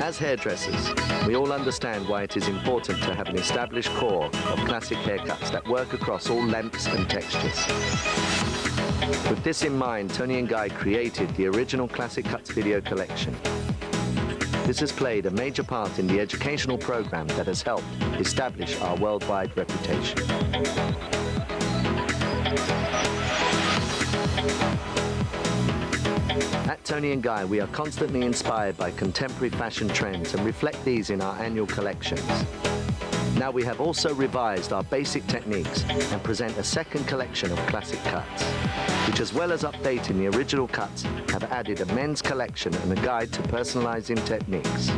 As hairdressers, we all understand why it is important to have an established core of classic haircuts that work across all lengths and textures. With this in mind, Tony and Guy created the original Classic Cuts video collection. This has played a major part in the educational program that has helped establish our worldwide reputation. At Tony and Guy, we are constantly inspired by contemporary fashion trends and reflect these in our annual collections. Now we have also revised our basic techniques and present a second collection of classic cuts, which, as well as updating the original cuts, have added a men's collection and a guide to personalizing techniques.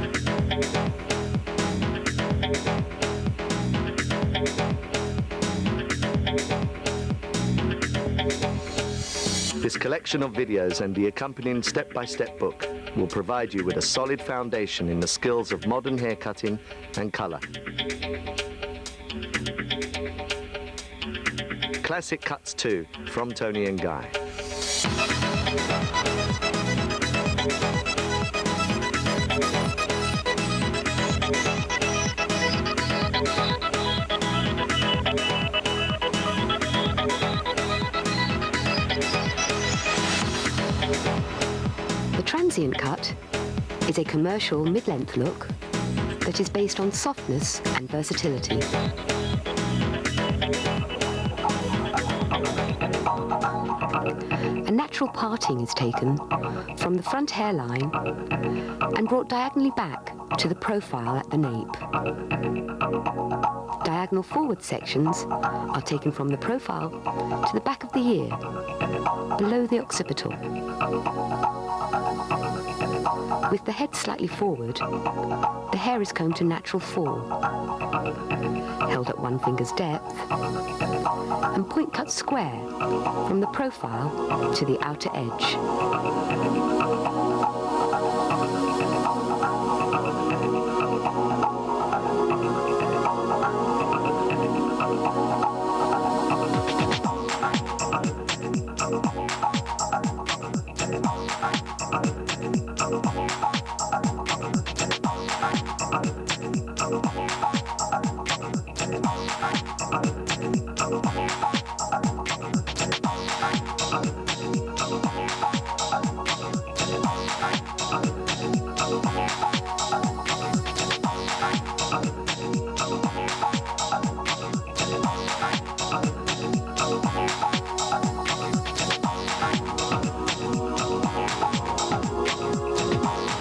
This collection of videos and the accompanying step-by-step book will provide you with a solid foundation in the skills of modern haircutting and color. Classic Cuts 2 from Tony and Guy. The transient cut is a commercial mid-length look that is based on softness and versatility. A natural parting is taken from the front hairline and brought diagonally back to the profile at the nape. Diagonal forward sections are taken from the profile to the back of the ear, below the occipital. With the head slightly forward, the hair is combed to natural fall, held at 1 finger's depth, and point cut square from the profile to the outer edge.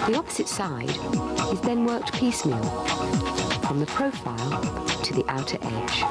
The opposite side is then worked piecemeal, from the profile to the outer edge.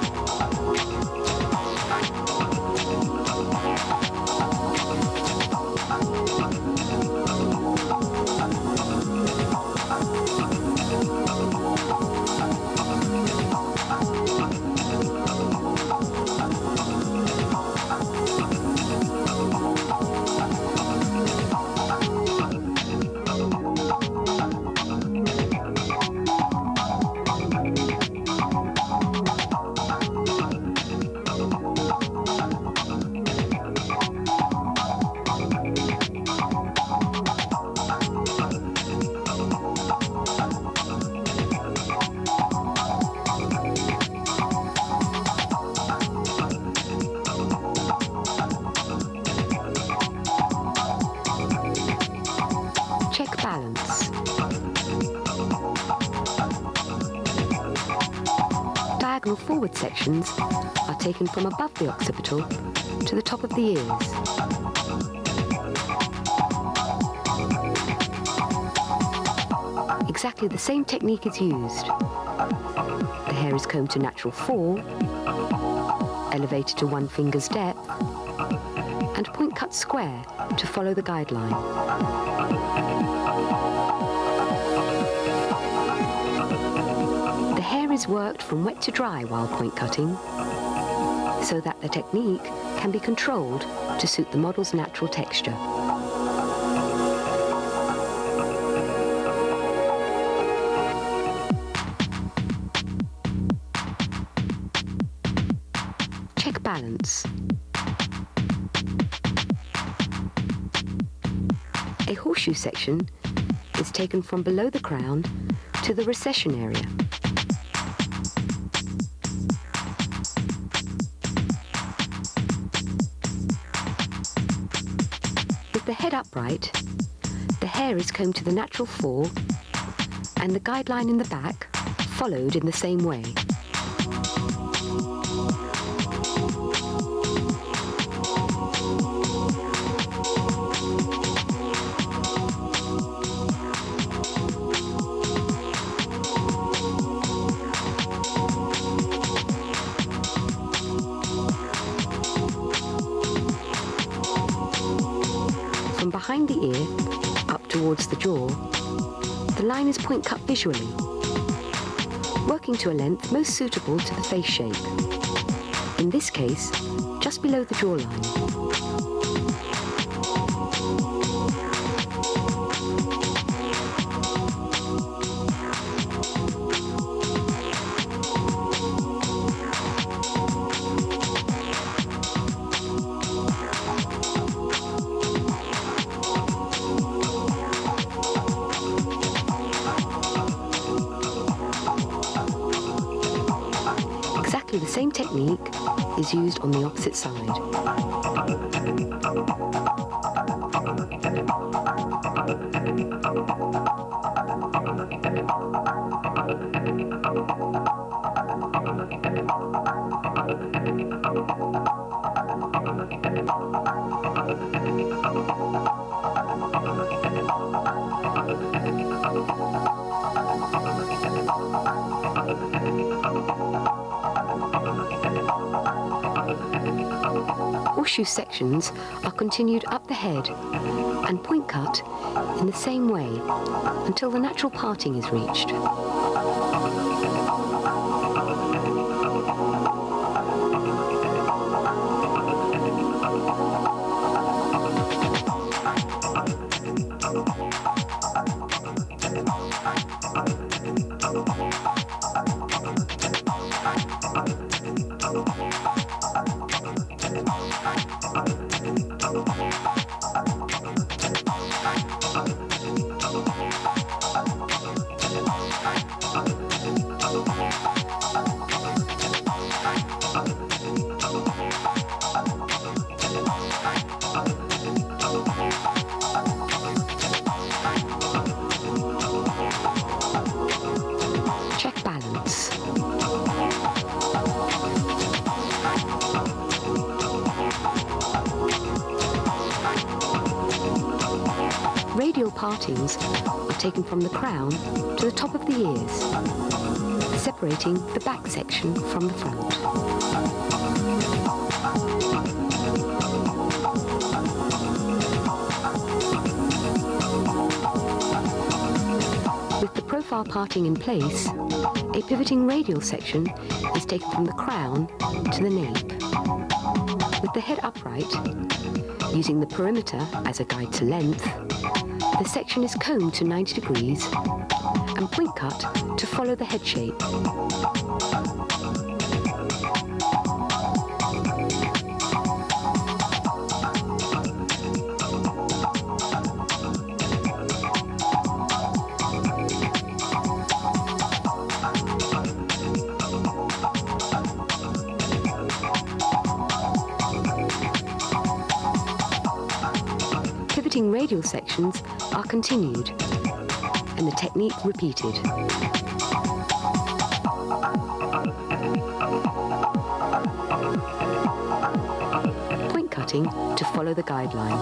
Check balance. Diagonal forward sections are taken from above the occipital to the top of the ears. Exactly the same technique is used. The hair is combed to natural fall, elevated to 1 finger's depth, and point cut square to follow the guideline. The hair is worked from wet to dry while point cutting, so that the technique can be controlled to suit the model's natural texture. Check balance. A horseshoe section is taken from below the crown to the recession area. With the head upright, the hair is combed to the natural fall and the guideline in the back followed in the same way. From behind the ear, up towards the jaw, the line is point cut visually, working to a length most suitable to the face shape. In this case, just below the jawline. The same technique is used on the opposite side. Horseshoe sections are continued up the head and point cut in the same way until the natural parting is reached. Radial partings are taken from the crown to the top of the ears, separating the back section from the front. With the profile parting in place, a pivoting radial section is taken from the crown to the nape. With the head upright, using the perimeter as a guide to length, the section is combed to 90 degrees and point cut to follow the head shape. Pivoting radial sections are continued and the technique repeated. Point cutting to follow the guideline.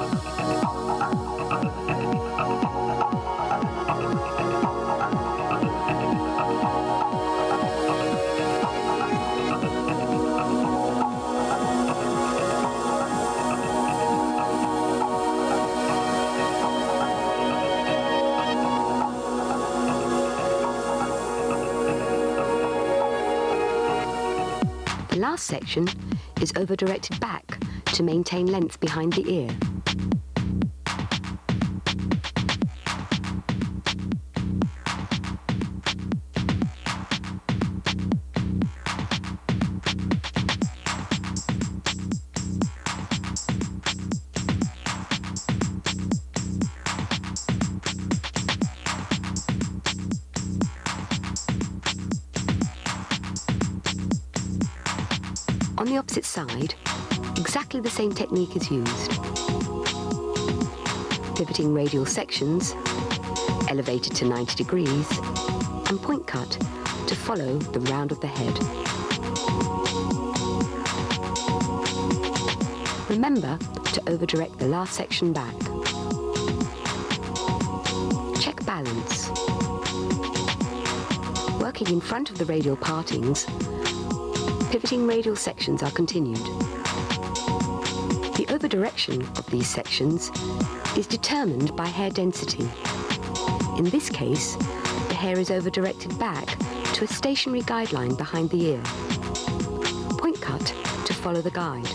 The last section is over-directed back to maintain length behind the ear. On the opposite side, exactly the same technique is used. Pivoting radial sections, elevated to 90 degrees, and point cut to follow the round of the head. Remember to over-direct the last section back. Check balance. Working in front of the radial partings, pivoting radial sections are continued. The over-direction of these sections is determined by hair density. In this case, the hair is over-directed back to a stationary guideline behind the ear. Point cut to follow the guide.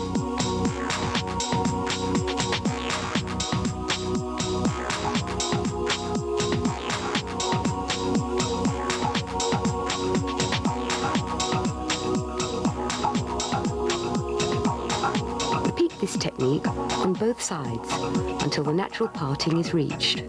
This technique on both sides until the natural parting is reached.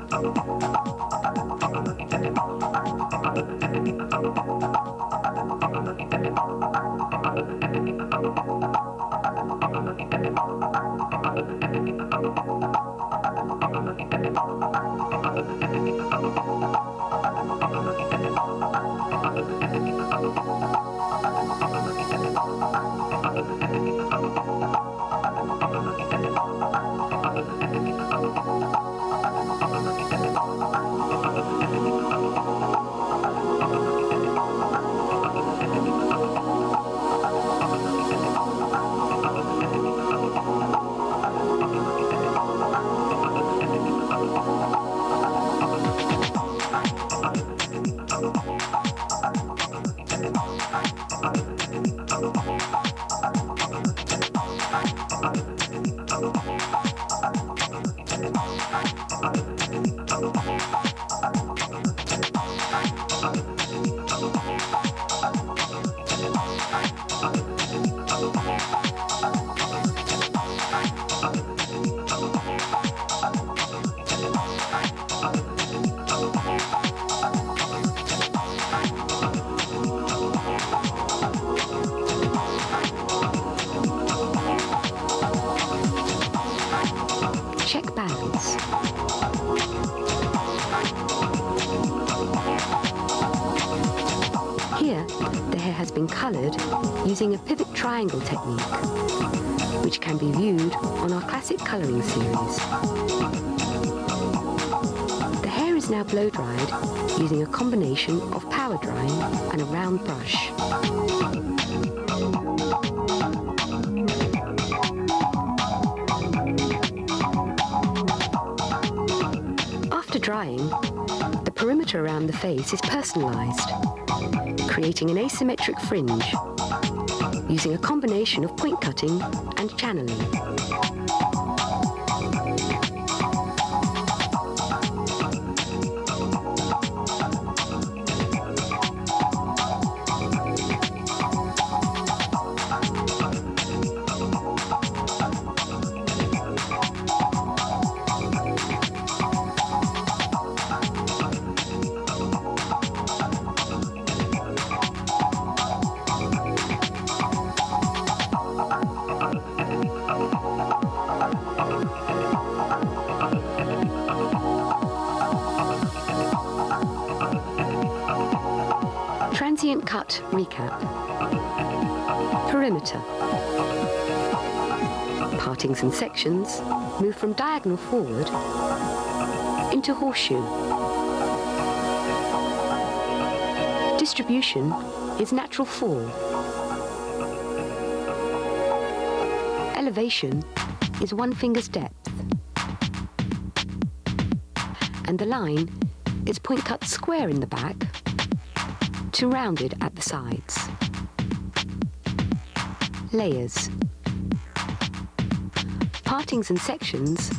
Check balance. Here, the hair has been coloured using a pivot triangle technique, which can be viewed on our classic colouring series. The hair is now blow dried using a combination of power drying and a round brush. After drying, the perimeter around the face is personalised, creating an asymmetric fringe using a combination of point cutting and channeling. Transient cut recap. Perimeter. Partings and sections move from diagonal forward into horseshoe. Distribution is natural fall. Elevation is 1 finger's depth. And the line is point cut square in the back to rounded at the sides. Layers. Partings and sections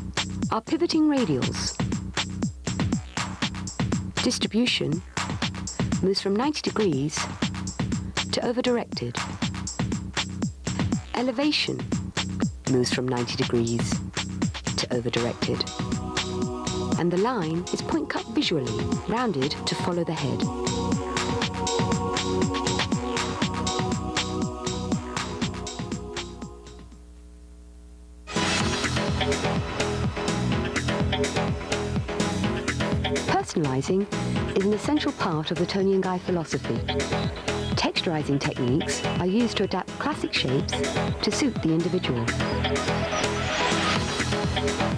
are pivoting radials. Distribution moves from 90 degrees to over-directed. Elevation moves from 90 degrees to over-directed. And the line is point cut visually, rounded to follow the head. personalising is an essential part of the Toni and Guy philosophy. Texturizing techniques are used to adapt classic shapes to suit the individual.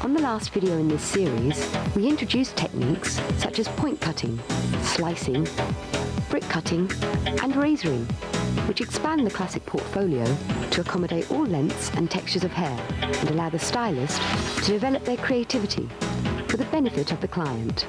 On the last video in this series, we introduced techniques such as point cutting, slicing, brick cutting and razoring, which expand the classic portfolio to accommodate all lengths and textures of hair and allow the stylist to develop their creativity for the benefit of the client.